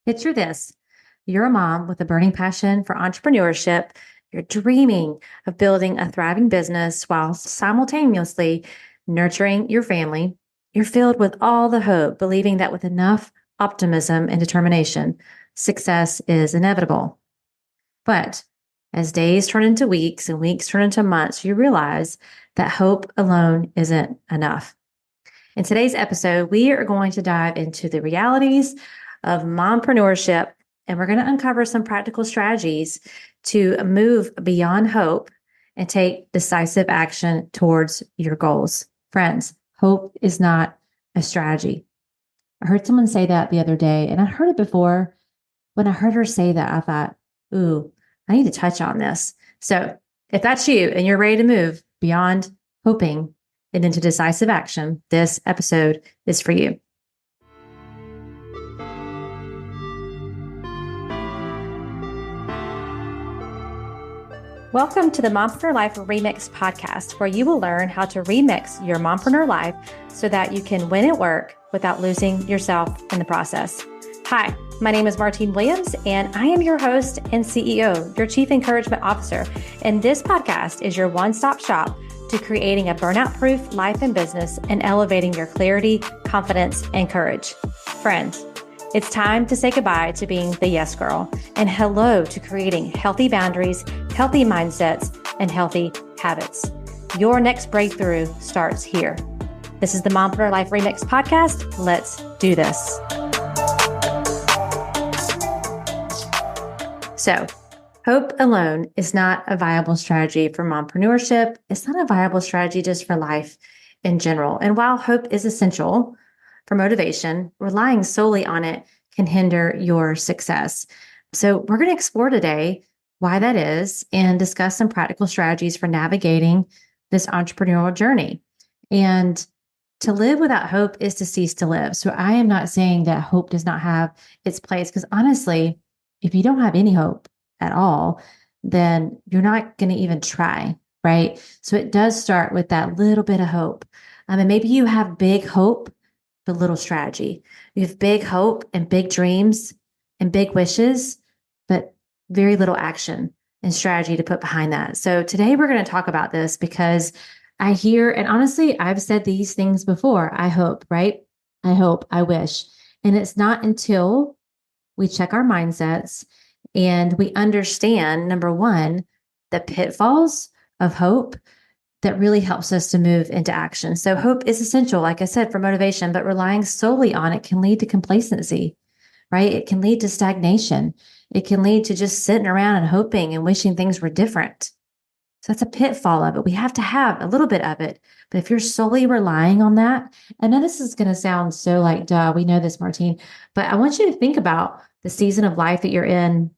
Picture this. You're a mom with a burning passion for entrepreneurship. You're dreaming of building a thriving business while simultaneously nurturing your family. You're filled with all the hope, believing that with enough optimism and determination, success is inevitable. But as days turn into weeks and weeks turn into months, you realize that hope alone isn't enough. In today's episode, we are going to dive into the realities of mompreneurship, and we're going to uncover some practical strategies to move beyond hope and take decisive action towards your goals. Friends, hope is not a strategy. I heard someone say that the other day, and I heard it before. When I heard her say that, I thought, ooh, I need to touch on this. So if that's you and you're ready to move beyond hoping and into decisive action, this episode is for you. Welcome to the Mompreneur Life Remix podcast, where you will learn how to remix your mompreneur life so that you can win at work without losing yourself in the process. Hi, my name is Martine Williams, and I am your host and CEO, your Chief Encouragement Officer. And this podcast is your one-stop shop to creating a burnout-proof life and business and elevating your clarity, confidence, and courage. Friends, it's time to say goodbye to being the yes girl and hello to creating healthy boundaries, healthy mindsets, and healthy habits. Your next breakthrough starts here. This is the Mompreneur Life Remix podcast. Let's do this. So, hope alone is not a viable strategy for mompreneurship. It's not a viable strategy just for life in general. And while hope is essential for motivation, relying solely on it can hinder your success. So we're going to explore today why that is and discuss some practical strategies for navigating this entrepreneurial journey. And to live without hope is to cease to live. So I am not saying that hope does not have its place, because honestly, if you don't have any hope at all, then you're not going to even try, right? So it does start with that little bit of hope. And maybe you have big hope, but little strategy. You have big hope and big dreams and big wishes, but very little action and strategy to put behind that. So today we're going to talk about this because I hear, and honestly, I've said these things before. I hope, right? I hope, I wish. And it's not until we check our mindsets and we understand, number one, the pitfalls of hope that really helps us to move into action. So hope is essential, like I said, for motivation, but relying solely on it can lead to complacency, right? It can lead to stagnation. It can lead to just sitting around and hoping and wishing things were different. So that's a pitfall of it. We have to have a little bit of it. But if you're solely relying on that, I know this is going to sound so like, duh, we know this, Martine, but I want you to think about the season of life that you're in,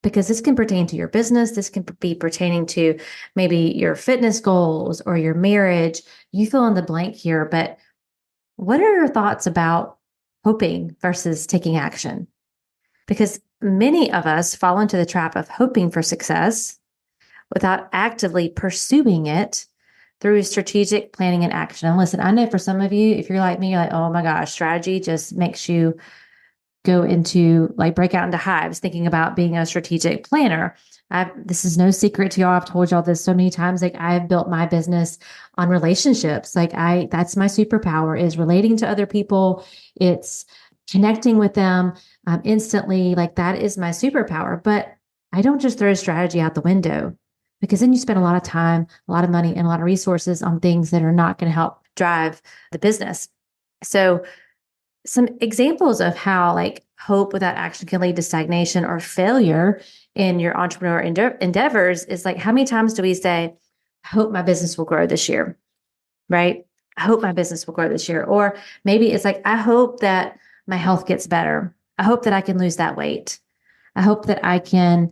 because this can pertain to your business. This can be pertaining to maybe your fitness goals or your marriage. You fill in the blank here, but what are your thoughts about hoping versus taking action? Because many of us fall into the trap of hoping for success without actively pursuing it through strategic planning and action. And listen, I know for some of you, if you're like me, you're like, oh my gosh, strategy just makes you go into break out into hives thinking about being a strategic planner. This is no secret to y'all. I've told y'all this so many times. I've built my business on relationships. That's my superpower, is relating to other people. It's connecting with them instantly. That is my superpower. But I don't just throw strategy out the window, because then you spend a lot of time, a lot of money, and a lot of resources on things that are not going to help drive the business. So some examples of how hope without action can lead to stagnation or failure in your entrepreneur endeavors is how many times do we say, I hope my business will grow this year, right? I hope my business will grow this year. Or maybe it's I hope that my health gets better. I hope that I can lose that weight. I hope that I can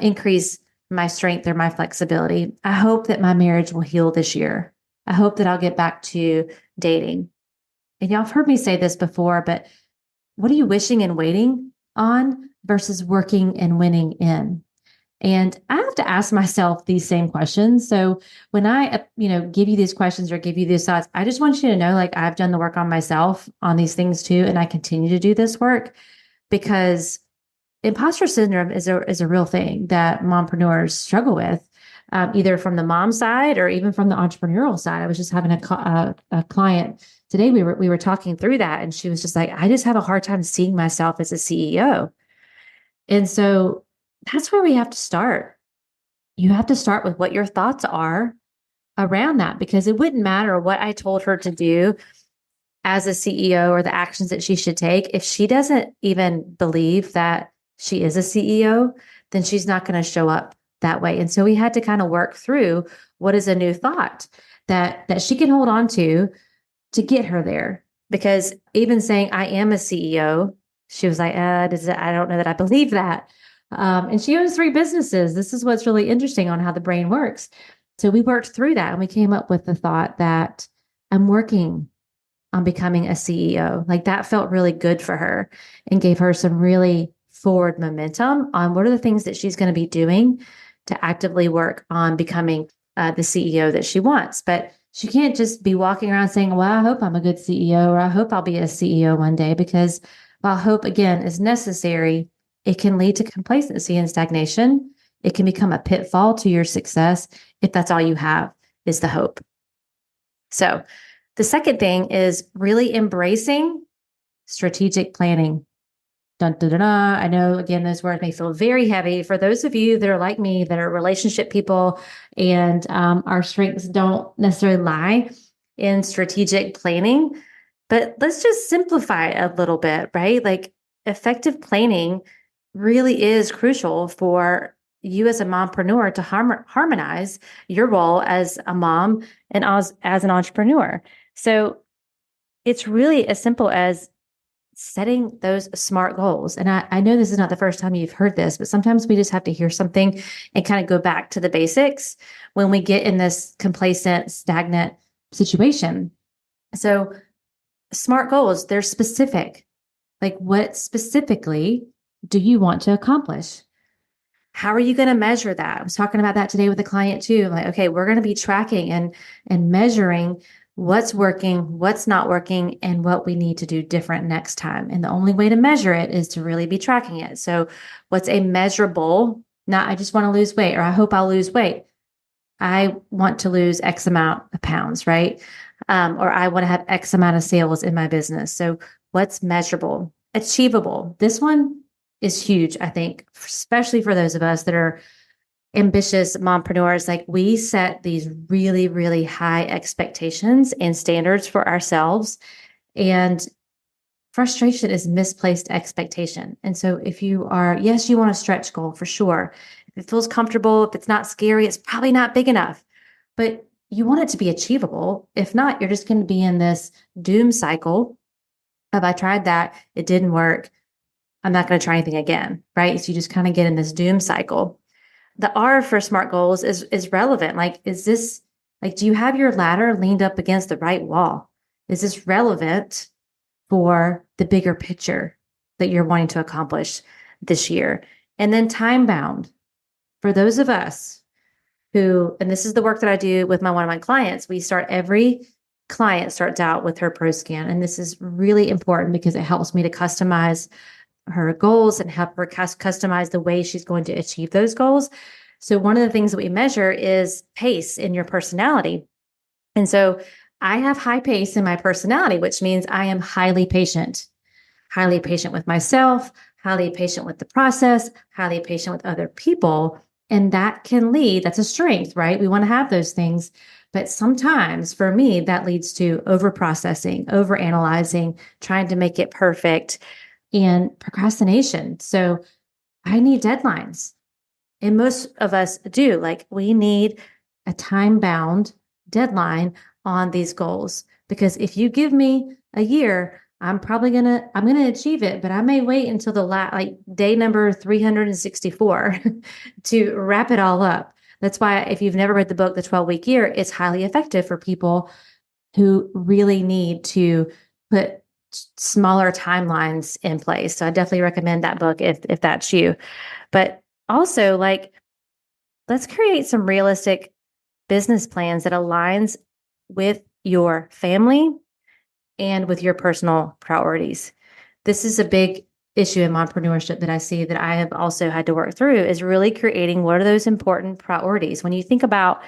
increase my strength or my flexibility. I hope that my marriage will heal this year. I hope that I'll get back to dating. And y'all have heard me say this before, but what are you wishing and waiting on versus working and winning in? And I have to ask myself these same questions. So when I, give you these questions or give you these thoughts, I just want you to know, I've done the work on myself on these things too. And I continue to do this work because imposter syndrome is a real thing that mompreneurs struggle with, either from the mom side or even from the entrepreneurial side. I was just having a client today. We were talking through that, and she was just like, "I just have a hard time seeing myself as a CEO." And so that's where we have to start. You have to start with what your thoughts are around that, because it wouldn't matter what I told her to do as a CEO or the actions that she should take. If she doesn't even believe that she is a CEO, then she's not going to show up that way. And so we had to kind of work through what is a new thought that she can hold on to get her there. Because even saying I am a CEO, she was like, I don't know that I believe that. And she owns 3 businesses. This is what's really interesting on how the brain works. So we worked through that and we came up with the thought that I'm working on becoming a CEO. Like that felt really good for her and gave her some really forward momentum on what are the things that she's going to be doing to actively work on becoming the CEO that she wants. But she can't just be walking around saying, well, I hope I'm a good CEO, or I hope I'll be a CEO one day, because while hope, again, is necessary, it can lead to complacency and stagnation. It can become a pitfall to your success if that's all you have is the hope. So the second thing is really embracing strategic planning. Dun, dun, dun, dun. I know, again, those words may feel very heavy. For those of you that are like me, that are relationship people, and our strengths don't necessarily lie in strategic planning, but let's just simplify it a little bit, right? Like effective planning really is crucial for you as a mompreneur to harmonize your role as a mom and as an entrepreneur. So it's really as simple as setting those SMART goals. And I know this is not the first time you've heard this, but sometimes we just have to hear something and kind of go back to the basics when we get in this complacent, stagnant situation. So SMART goals, they're specific. Like, what specifically do you want to accomplish? How are you going to measure that? I was talking about that today with a client too. Like, okay, we're going to be tracking and measuring what's working, what's not working, and what we need to do different next time. And the only way to measure it is to really be tracking it. So what's a measurable, not I just want to lose weight, or I hope I'll lose weight. I want to lose X amount of pounds, right? Or I want to have X amount of sales in my business. So what's measurable, achievable? This one is huge, I think, especially for those of us that are ambitious mompreneurs. Like we set these really, really high expectations and standards for ourselves. And frustration is misplaced expectation. And so if you are, yes, you want a stretch goal for sure. If it feels comfortable, if it's not scary, it's probably not big enough. But you want it to be achievable. If not, you're just going to be in this doom cycle of I tried that, it didn't work, I'm not going to try anything again, right? So you just kind of get in this doom cycle. The R for SMART goals is relevant. Like, is this, like, do you have your ladder leaned up against the right wall? Is this relevant for the bigger picture that you're wanting to accomplish this year? And then time bound. For those of us who, and this is the work that I do with one of my clients, every client starts out with her pro scan. And this is really important because it helps me to customize her goals and help her customize the way she's going to achieve those goals. So one of the things that we measure is pace in your personality. And so I have high pace in my personality, which means I am highly patient with myself, highly patient with the process, highly patient with other people. And that can lead, that's a strength, right? We want to have those things. But sometimes for me, that leads to over processing, over analyzing, trying to make it perfect, and procrastination. So I need deadlines. And most of us do. Like we need a time bound deadline on these goals. Because if you give me a year, I'm going to achieve it, but I may wait until like day number 364 to wrap it all up. That's why if you've never read the book, The 12-Week Year, it's highly effective for people who really need to put smaller timelines in place. So I definitely recommend that book if that's you. But also, like, let's create some realistic business plans that aligns with your family and with your personal priorities. This is a big issue in entrepreneurship that I see that I have also had to work through is really creating what are those important priorities. When you think about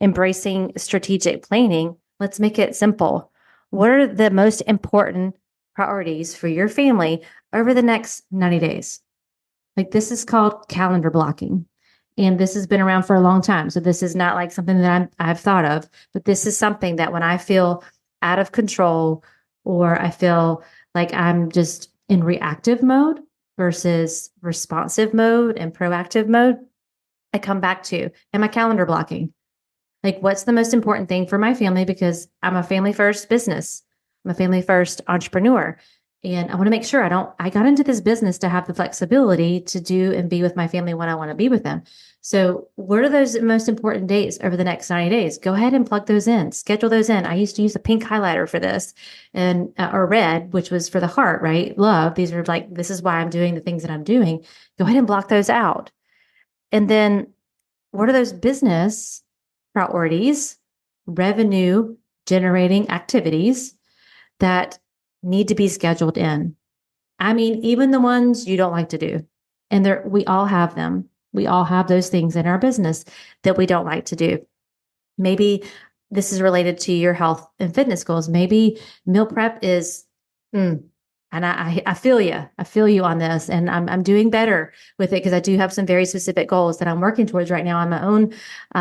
embracing strategic planning, let's make it simple. What are the most important priorities for your family over the next 90 days? Like this is called calendar blocking. And this has been around for a long time. So this is not like something that I've thought of, but this is something that when I feel out of control or I feel like I'm just in reactive mode versus responsive mode and proactive mode, I come back to, am I calendar blocking? Like, what's the most important thing for my family? Because I'm a family first business. I'm a family first entrepreneur. And I want to make sure I got into this business to have the flexibility to do and be with my family when I want to be with them. So what are those most important dates over the next 90 days? Go ahead and plug those in, schedule those in. I used to use a pink highlighter for this and, or red, which was for the heart, right? Love. These are like, this is why I'm doing the things that I'm doing. Go ahead and block those out. And then what are those business priorities, revenue generating activities that need to be scheduled in? I mean, even the ones you don't like to do. And we all have them. We all have those things in our business that we don't like to do. Maybe this is related to your health and fitness goals. Maybe meal prep is, and I feel you. I feel you on this, and I'm doing better with it because I do have some very specific goals that I'm working towards right now on my own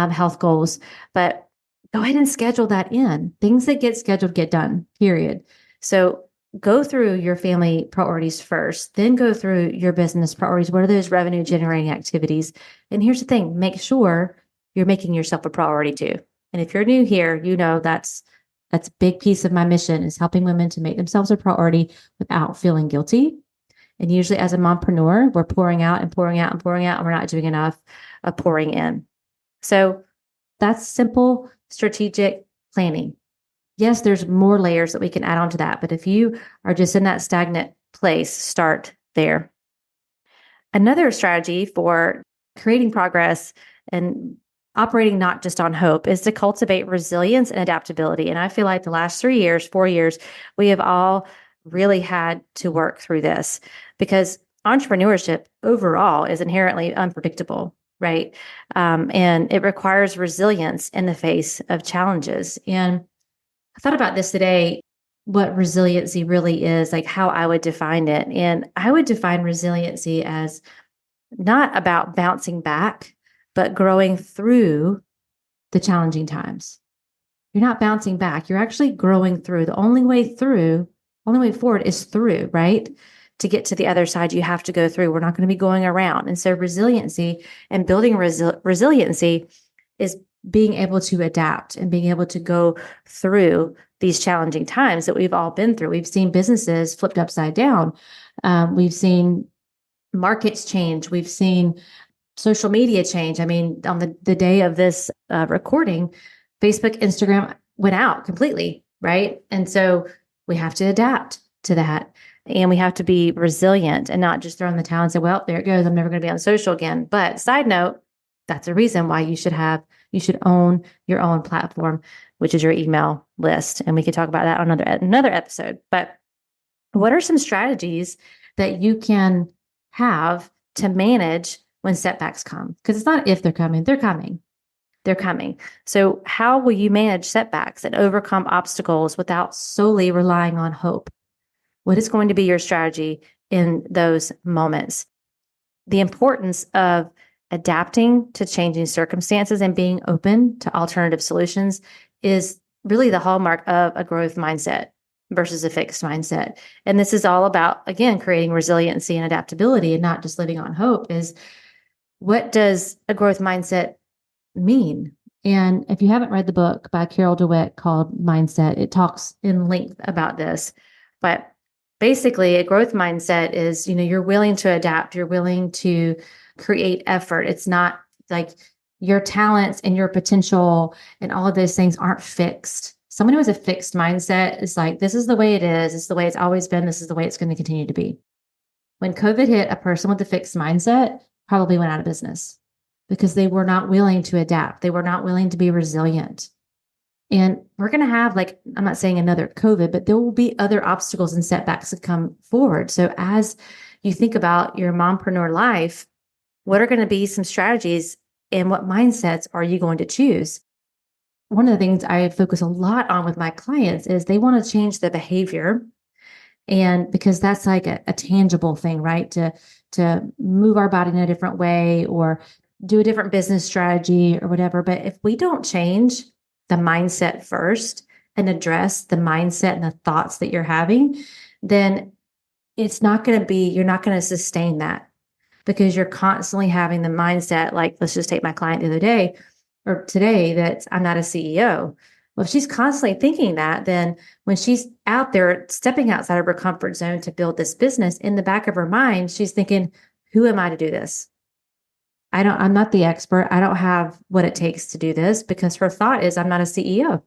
health goals. But go ahead and schedule that in. Things that get scheduled get done, period. So go through your family priorities first, then go through your business priorities. What are those revenue generating activities? And here's the thing, make sure you're making yourself a priority too. And if you're new here, you know that's a big piece of my mission is helping women to make themselves a priority without feeling guilty. And usually as a mompreneur, we're pouring out and pouring out and pouring out, and we're not doing enough of pouring in. So that's simple strategic planning. Yes, there's more layers that we can add on to that. But if you are just in that stagnant place, start there. Another strategy for creating progress and operating not just on hope is to cultivate resilience and adaptability. And I feel like the last 3 years, 4 years, we have all really had to work through this because entrepreneurship overall is inherently unpredictable, right? And it requires resilience in the face of challenges. And I thought about this today, what resiliency really is, like how I would define it. And I would define resiliency as not about bouncing back, but growing through the challenging times. You're not bouncing back. You're actually growing through. The only way forward is through, right? To get to the other side, you have to go through. We're not going to be going around. And so resiliency and building resiliency is being able to adapt and being able to go through these challenging times that we've all been through. We've seen businesses flipped upside down. We've seen markets change. We've seen social media change. I mean, on the day of this recording, Facebook, Instagram went out completely, right? And so we have to adapt to that. And we have to be resilient and not just throw in the towel and say, well, there it goes. I'm never going to be on social again. But side note, that's a reason why you should own your own platform, which is your email list. And we could talk about that on another episode. But what are some strategies that you can have to manage when setbacks come? Because it's not if they're coming, they're coming. They're coming. So how will you manage setbacks and overcome obstacles without solely relying on hope? What is going to be your strategy in those moments? The importance of adapting to changing circumstances and being open to alternative solutions is really the hallmark of a growth mindset versus a fixed mindset. And this is all about, again, creating resiliency and adaptability and not just living on hope. Is what does a growth mindset mean? And if you haven't read the book by Carol DeWitt called Mindset, it talks in length about this. But basically, a growth mindset is, you're willing to adapt, you're willing to create effort. It's not like your talents and your potential and all of those things aren't fixed. Someone who has a fixed mindset is like, this is the way it is. It's the way it's always been. This is the way it's going to continue to be. When COVID hit, a person with a fixed mindset probably went out of business because they were not willing to adapt. They were not willing to be resilient. And we're going to have, like, I'm not saying another COVID, but there will be other obstacles and setbacks that come forward. So as you think about your mompreneur life, what are going to be some strategies and what mindsets are you going to choose? One of the things I focus a lot on with my clients is they want to change the behavior. And because that's like a tangible thing, right? To move our body in a different way or do a different business strategy or whatever. But if we don't change the mindset first and address the mindset and the thoughts that you're having, then it's not going to be, you're not going to sustain that because you're constantly having the mindset. Like, let's just take my client the other day or today, that I'm not a CEO. Well, if she's constantly thinking that, then when she's out there stepping outside of her comfort zone to build this business, in the back of her mind, she's thinking, who am I to do this? I'm not the expert. I don't have what it takes to do this, because her thought is, I'm not a CEO.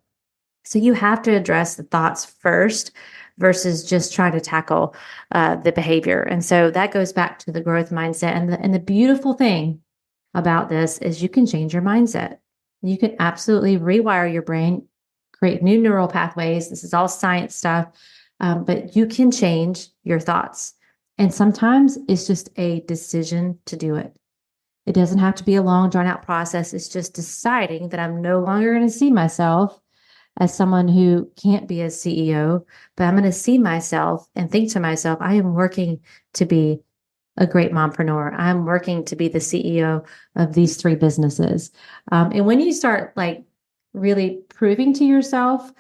So you have to address the thoughts first versus just trying to tackle the behavior. And so that goes back to the growth mindset. And the beautiful thing about this is you can change your mindset. You can absolutely rewire your brain, create new neural pathways. This is all science stuff, but you can change your thoughts. And sometimes it's just a decision to do it. It doesn't have to be a long, drawn out process. It's just deciding that I'm no longer going to see myself as someone who can't be a CEO, but I'm going to see myself and think to myself, I am working to be a great mompreneur. I'm working to be the CEO of these 3 businesses. And when you start like really proving to yourself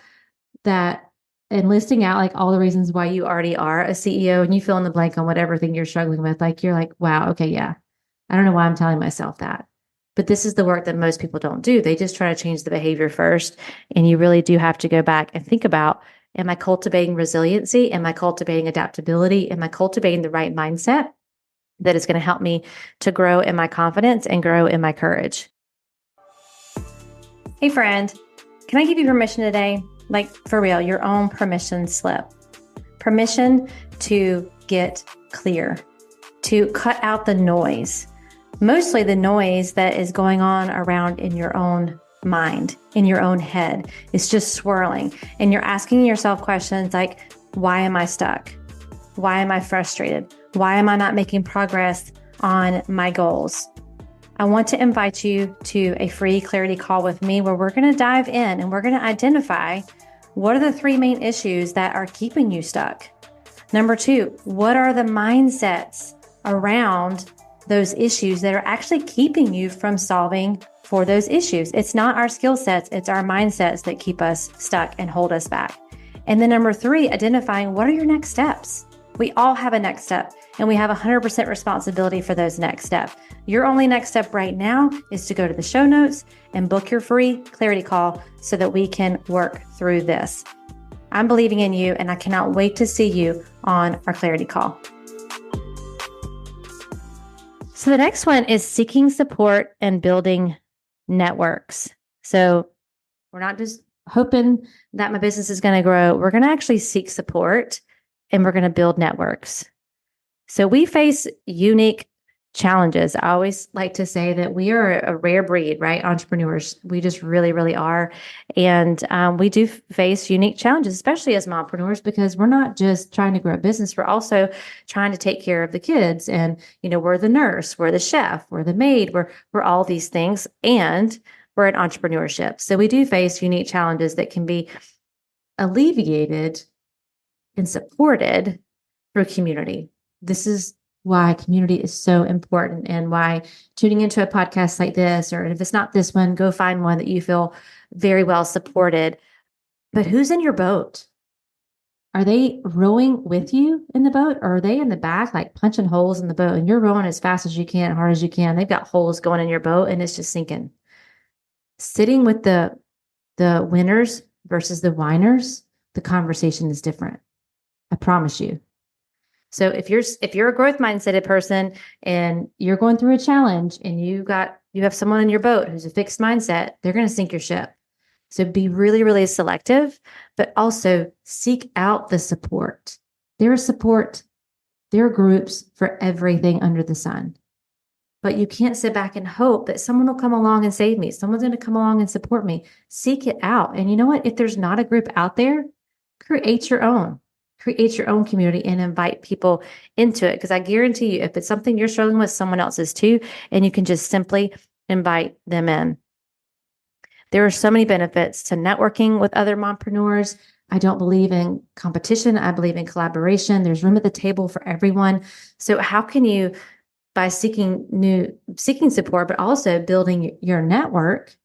that and listing out like all the reasons why you already are a CEO, and you fill in the blank on whatever thing you're struggling with, like you're like, wow, okay, yeah, I don't know why I'm telling myself that. But this is the work that most people don't do. They just try to change the behavior first. And you really do have to go back and think about, am I cultivating resiliency? Am I cultivating adaptability? Am I cultivating the right mindset that is going to help me to grow in my confidence and grow in my courage? Hey, friend, can I give you permission today? Like, for real, your own permission slip. Permission to get clear, to cut out the noise. Mostly the noise that is going on around in your own mind, in your own head. It's just swirling. And you're asking yourself questions like, why am I stuck? Why am I frustrated? Why am I not making progress on my goals? I want to invite you to a free clarity call with me where we're going to dive in and we're going to identify what are the 3 main issues that are keeping you stuck. Number 2, what are the mindsets around those issues that are actually keeping you from solving for those issues? It's not our skill sets, it's our mindsets that keep us stuck and hold us back. And then number 3, identifying what are your next steps. We all have a next step, and we have 100% responsibility for those next steps. Your only next step right now is to go to the show notes and book your free clarity call so that we can work through this. I'm believing in you, and I cannot wait to see you on our clarity call. So the next one is seeking support and building networks. So we're not just hoping that my business is going to grow. We're going to actually seek support and we're going to build networks. So we face unique challenges. I always like to say that we are a rare breed, right? Entrepreneurs. We just really, really are. And we do face unique challenges, especially as mompreneurs, because we're not just trying to grow a business. We're also trying to take care of the kids. And, we're the nurse, we're the chef, we're the maid, we're all these things. And we're in entrepreneurship. So we do face unique challenges that can be alleviated and supported through community. This is why community is so important, and why tuning into a podcast like this, or if it's not this one, go find one that you feel very well supported. But who's in your boat? Are they rowing with you in the boat, or are they in the back, like punching holes in the boat, and you're rowing as fast as you can, hard as you can? They've got holes going in your boat and it's just sinking. Sitting with the winners versus the whiners, the conversation is different. I promise you. So if you're a growth mindseted person and you're going through a challenge and you have someone in your boat who's a fixed mindset, they're going to sink your ship. So be really, really selective, but also seek out the support. There are groups for everything under the sun. but you can't sit back and hope that someone will come along and save me. Someone's going to come along and support me. Seek it out. And you know what? If there's not a group out there, create your own. Create your own community and invite people into it. Because I guarantee you, if it's something you're struggling with, someone else is too. And you can just simply invite them in. There are so many benefits to networking with other mompreneurs. I don't believe in competition. I believe in collaboration. There's room at the table for everyone. So how can you, by seeking support, but also building your network,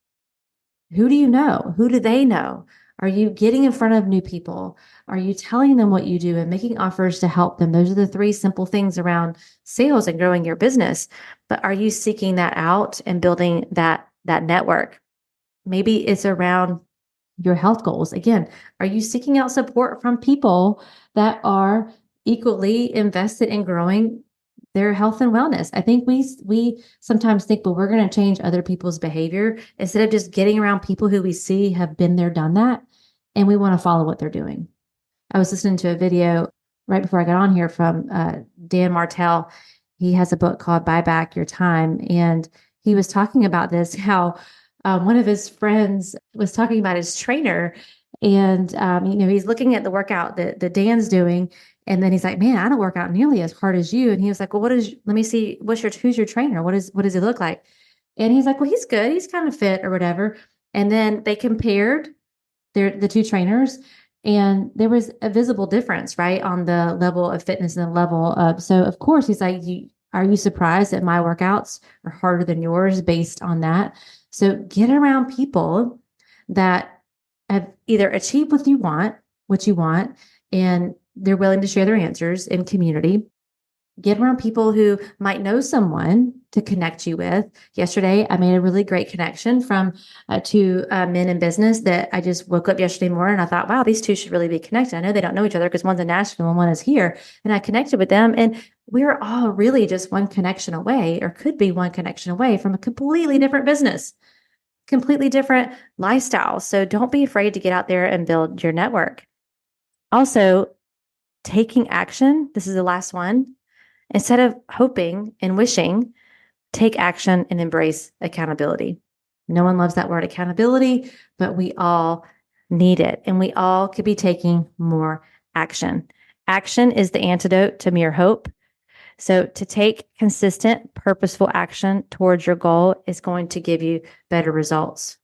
who do you know? Who do they know? Are you getting in front of new people? Are you telling them what you do and making offers to help them? Those are the three simple things around sales and growing your business. But are you seeking that out and building that network? Maybe it's around your health goals. Again, are you seeking out support from people that are equally invested in growing their health and wellness? I think we sometimes think, well, we're going to change other people's behavior instead of just getting around people who we see have been there, done that, and we want to follow what they're doing. I was listening to a video right before I got on here from Dan Martell. He has a book called Buy Back Your Time, and he was talking about this, how one of his friends was talking about his trainer, and he's looking at the workout that Dan's doing, and then he's like, "Man, I don't work out nearly as hard as you." And he was like, "Well, let me see, who's your trainer? What does he look like?" And he's like, "Well, he's good. He's kind of fit or whatever." And then they compared the two trainers, and there was a visible difference, right, on the level of fitness and the level of. So of course, he's like, "Are you surprised that my workouts are harder than yours based on that?" So get around people that have either achieved what you want, and they're willing to share their answers in community. Get around people who might know someone to connect you with. Yesterday, I made a really great connection from two men in business that I just woke up yesterday morning and I thought, wow, these two should really be connected. I know they don't know each other because one's in Nashville and one is here. And I connected with them, and we're all really just one connection away, or could be one connection away from a completely different business, completely different lifestyle. So don't be afraid to get out there and build your network. Also, taking action. This is the last one. Instead of hoping and wishing, take action and embrace accountability. No one loves that word accountability, but we all need it. And we all could be taking more action. Action is the antidote to mere hope. So to take consistent, purposeful action towards your goal is going to give you better results.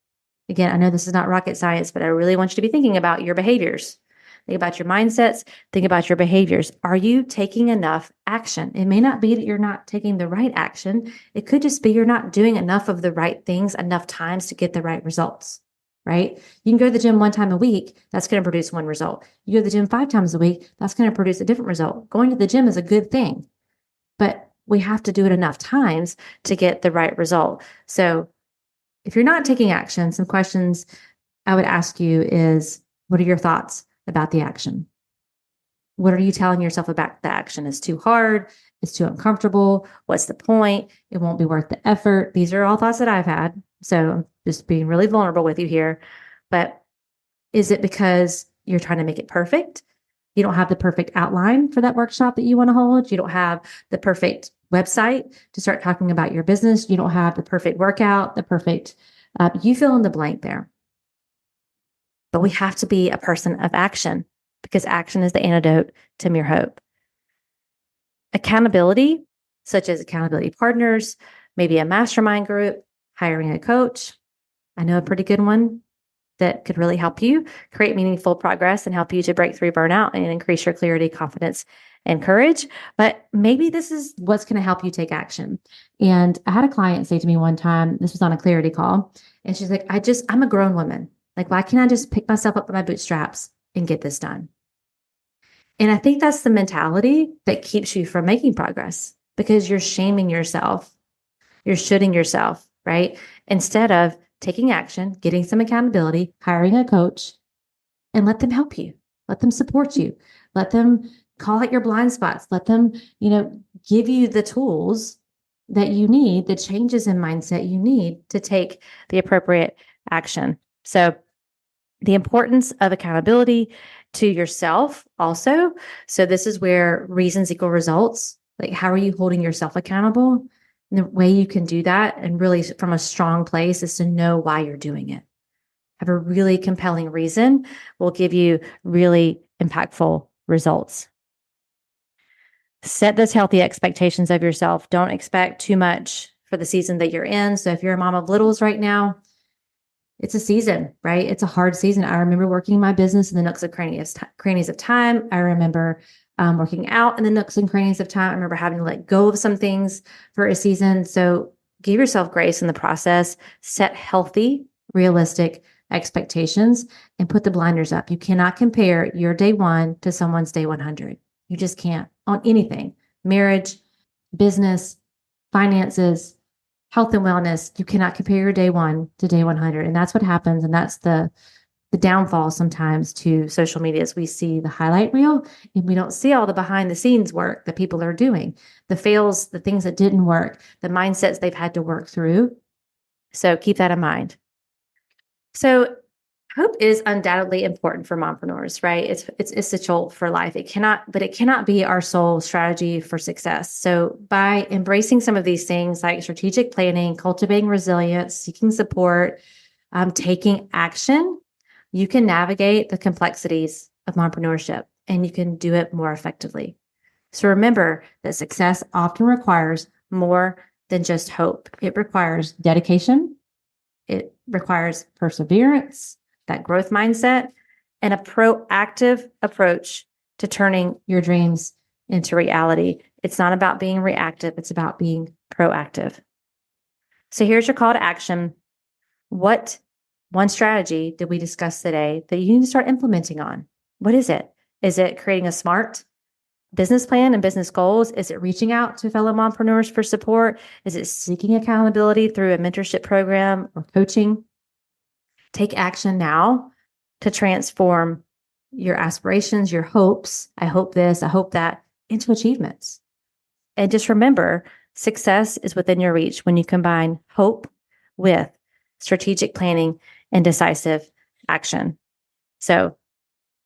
Again, I know this is not rocket science, but I really want you to be thinking about your behaviors. Think about your mindsets. Think about your behaviors. Are you taking enough action? It may not be that you're not taking the right action. It could just be you're not doing enough of the right things enough times to get the right results, right? You can go to the gym one time a week. That's going to produce one result. You go to the gym 5 times a week. That's going to produce a different result. Going to the gym is a good thing, but we have to do it enough times to get the right result. So if you're not taking action, some questions I would ask you is, what are your thoughts about the action? What are you telling yourself about the action? It's too hard. It's too uncomfortable. What's the point? It won't be worth the effort. These are all thoughts that I've had. So I'm just being really vulnerable with you here. But is it because you're trying to make it perfect? You don't have the perfect outline for that workshop that you want to hold. You don't have the perfect website to start talking about your business. You don't have the perfect workout, you fill in the blank there. But we have to be a person of action, because action is the antidote to mere hope. Accountability, such as accountability partners, maybe a mastermind group, hiring a coach. I know a pretty good one that could really help you create meaningful progress and help you to break through burnout and increase your clarity, confidence, and courage. But maybe this is what's going to help you take action. And I had a client say to me one time, this was on a clarity call, and she's like, I'm a grown woman. Like, why can't I just pick myself up by my bootstraps and get this done? And I think that's the mentality that keeps you from making progress, because you're shaming yourself. You're shooting yourself, right? Instead of taking action, getting some accountability, hiring a coach, and let them help you. Let them support you. Let them call out your blind spots. Let them, give you the tools that you need, the changes in mindset you need to take the appropriate action. So the importance of accountability to yourself also. So this is where reasons equal results. Like, how are you holding yourself accountable? And the way you can do that, and really from a strong place, is to know why you're doing it. Have a really compelling reason will give you really impactful results. Set those healthy expectations of yourself. Don't expect too much for the season that you're in. So if you're a mom of littles right now, it's a season, right? It's a hard season. I remember working my business in the nooks and crannies of time. I remember working out in the nooks and crannies of time. I remember having to let go of some things for a season. So give yourself grace in the process. Set healthy, realistic expectations and put the blinders up. You cannot compare your day 1 to someone's day 100. You just can't on anything. Marriage, business, finances, health and wellness. You cannot compare your day 1 to day 100. And that's what happens. And that's the downfall sometimes to social media is we see the highlight reel and we don't see all the behind the scenes work that people are doing, the fails, the things that didn't work, the mindsets they've had to work through. So keep that in mind. So hope is undoubtedly important for mompreneurs, right? It's essential for life. It cannot be our sole strategy for success. So by embracing some of these things like strategic planning, cultivating resilience, seeking support, taking action, you can navigate the complexities of momprenneurship and you can do it more effectively. So remember that success often requires more than just hope. It requires dedication. It requires perseverance, that growth mindset, and a proactive approach to turning your dreams into reality. It's not about being reactive. It's about being proactive. So here's your call to action. What one strategy did we discuss today that you need to start implementing on? What is it? Is it creating a smart business plan and business goals? Is it reaching out to fellow mompreneurs for support? Is it seeking accountability through a mentorship program or coaching? Take action now to transform your aspirations, your hopes. I hope this, I hope that, into achievements. And just remember, success is within your reach when you combine hope with strategic planning and decisive action. So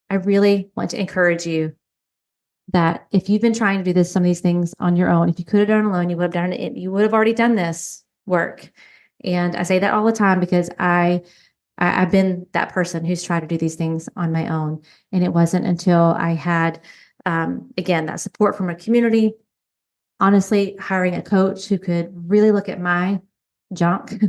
I really want to encourage you that if you've been trying to do some of these things on your own, if you could have done it alone, you would have done it. You would have already done this work. And I say that all the time because I've been that person who's tried to do these things on my own. And it wasn't until I had, again, that support from a community, honestly, hiring a coach who could really look at my junk,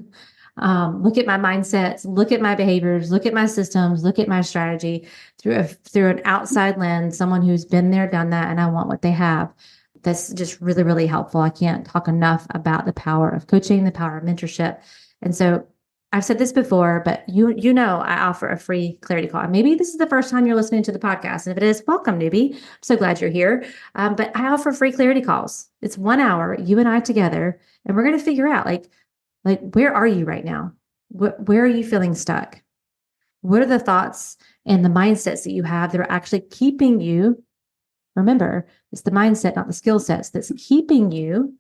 look at my mindsets, look at my behaviors, look at my systems, look at my strategy through an outside lens, someone who's been there, done that, and I want what they have. That's just really, really helpful. I can't talk enough about the power of coaching, the power of mentorship. And so I've said this before, but you know I offer a free clarity call. Maybe this is the first time you're listening to the podcast. And if it is, welcome, newbie. I'm so glad you're here. But I offer free clarity calls. It's 1 hour, you and I together, and we're going to figure out like where are you right now? Where are you feeling stuck? What are the thoughts and the mindsets that you have that are actually keeping you? Remember, it's the mindset, not the skill sets, that's keeping you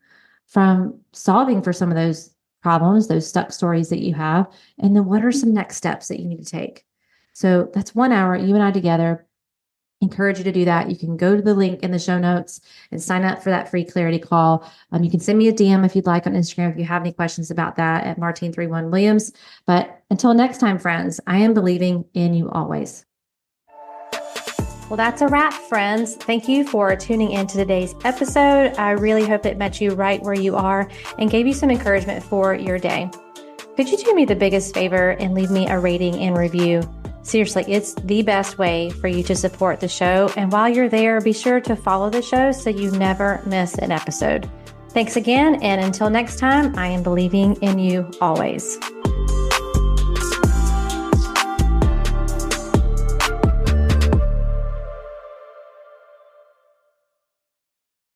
from solving for some of those problems, those stuck stories that you have. And then what are some next steps that you need to take? So that's 1 hour, you and I together. Encourage you to do that. You can go to the link in the show notes and sign up for that free clarity call. You can send me a DM if you'd like on Instagram if you have any questions about that at Martine31Williams. But until next time, friends, I am believing in you always. Well, that's a wrap, friends. Thank you for tuning in to today's episode. I really hope it met you right where you are and gave you some encouragement for your day. Could you do me the biggest favor and leave me a rating and review? Seriously, it's the best way for you to support the show. And while you're there, be sure to follow the show so you never miss an episode. Thanks again. And until next time, I am believing in you always.